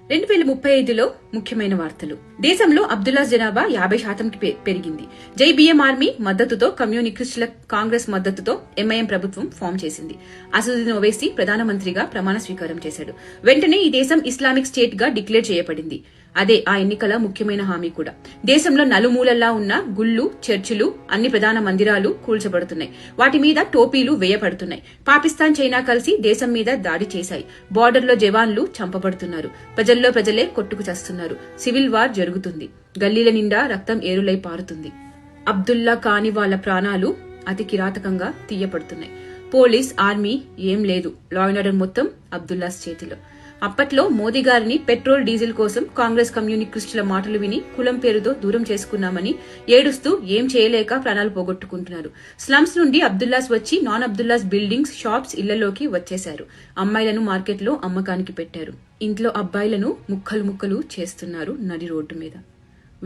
2035లో ముఖ్యమైన వార్తలు. దేశంలో అబ్దుల్లాస్ జనాభా 50%కి పెరిగింది. జై బిఎం ఆర్మీ మద్దతుతో కమ్యూనిస్టుల కాంగ్రెస్ మద్దతుతో ఎంఐఎం ప్రభుత్వం ఫామ్ చేసింది. అసదుద్దీన్ ఓవైసీ ప్రధానమంత్రిగా ప్రమాణ స్వీకారం చేశాడు. వెంటనే ఈ దేశం ఇస్లామిక్ స్టేట్ గా డిక్లేర్ చేయబడింది. అదే ఆ ఎన్నికల ముఖ్యమైన హామీ కూడా. దేశంలో నలుమూలల్లా ఉన్న గుళ్ళు, చర్చిలు, అన్ని ప్రధాన మందిరాలు కూల్చబడుతున్నాయి. వాటి మీద టోపీలు వేయబడుతున్నాయి. పాకిస్తాన్, చైనా కలిసి దేశం మీద దాడి చేశాయి. బార్డర్లో జవాన్లు చంపబడుతున్నారు. ప్రజల్లో ప్రజలే కొట్టుకు చస్తున్నారు. సివిల్ వార్ జరుగుతుంది. గల్లీల నిండా రక్తం ఏరులై పారుతుంది. అబ్దుల్లా కాని వాళ్ల ప్రాణాలు అతి కిరాతకంగా తీయపడుతున్నాయి. పోలీస్, ఆర్మీ ఏం లేదు. లా అండ్ ఆర్డర్ మొత్తం అబ్దుల్లాస్ చేతిలో. అప్పట్లో మోదీ గారిని పెట్రోల్, డీజిల్ కోసం కాంగ్రెస్ కమ్యూనిస్టుల మాటలు విని కులం పేరుతో దూరం చేసుకున్నామని ఏడుస్తూ ఏం చేయలేక ప్రాణాలు పోగొట్టుకుంటున్నారు. స్లమ్స్ నుండి అబ్దుల్లాస్ వచ్చి నాన్ అబ్దుల్లాస్ బిల్డింగ్స్, షాప్స్, ఇళ్లలోకి వచ్చేశారు. అమ్మాయిలను మార్కెట్లో అమ్మకానికి పెట్టారు. ఇంట్లో అబ్బాయిలను ముక్కలు ముక్కలు చేస్తున్నారు నడి రోడ్డు మీద.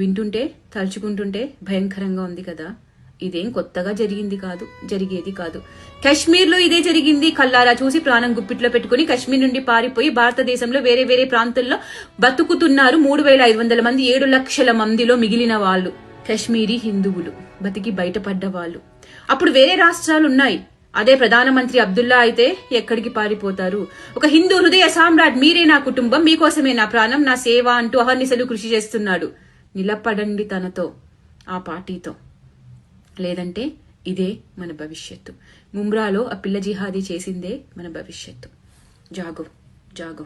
వింటుంటే, తలుచుకుంటుంటే భయంకరంగా ఉంది కదా. ఇదేం కొత్తగా జరిగేది కాదు. కశ్మీర్ లో ఇదే జరిగింది. కల్లారా చూసి ప్రాణం గుప్పిట్లో పెట్టుకుని కశ్మీర్ నుండి పారిపోయి భారతదేశంలో వేరే వేరే ప్రాంతాల్లో బతుకుతున్నారు 3500 మంది. 7 లక్షల మందిలో మిగిలిన వాళ్ళు కశ్మీరీ హిందువులు, బతికి బయటపడ్డ వాళ్ళు. అప్పుడు వేరే రాష్ట్రాలున్నాయి. అదే ప్రధానమంత్రి అబ్దుల్లా అయితే ఎక్కడికి పారిపోతారు? ఒక హిందూ హృదయ సామ్రాట్, మీరే నా కుటుంబం, మీకోసమే నా ప్రాణం, నా సేవ అంటూ అహర్నిశలు కృషి చేస్తున్నాడు. నిలబడండి తనతో, ఆ పార్టీతో. లేదంటే ఇదే మన భవిష్యత్తు. ముంబ్రాలో ఆ పిల్ల జిహాదీ చేసిందే మన భవిష్యత్తు. జాగో జాగో.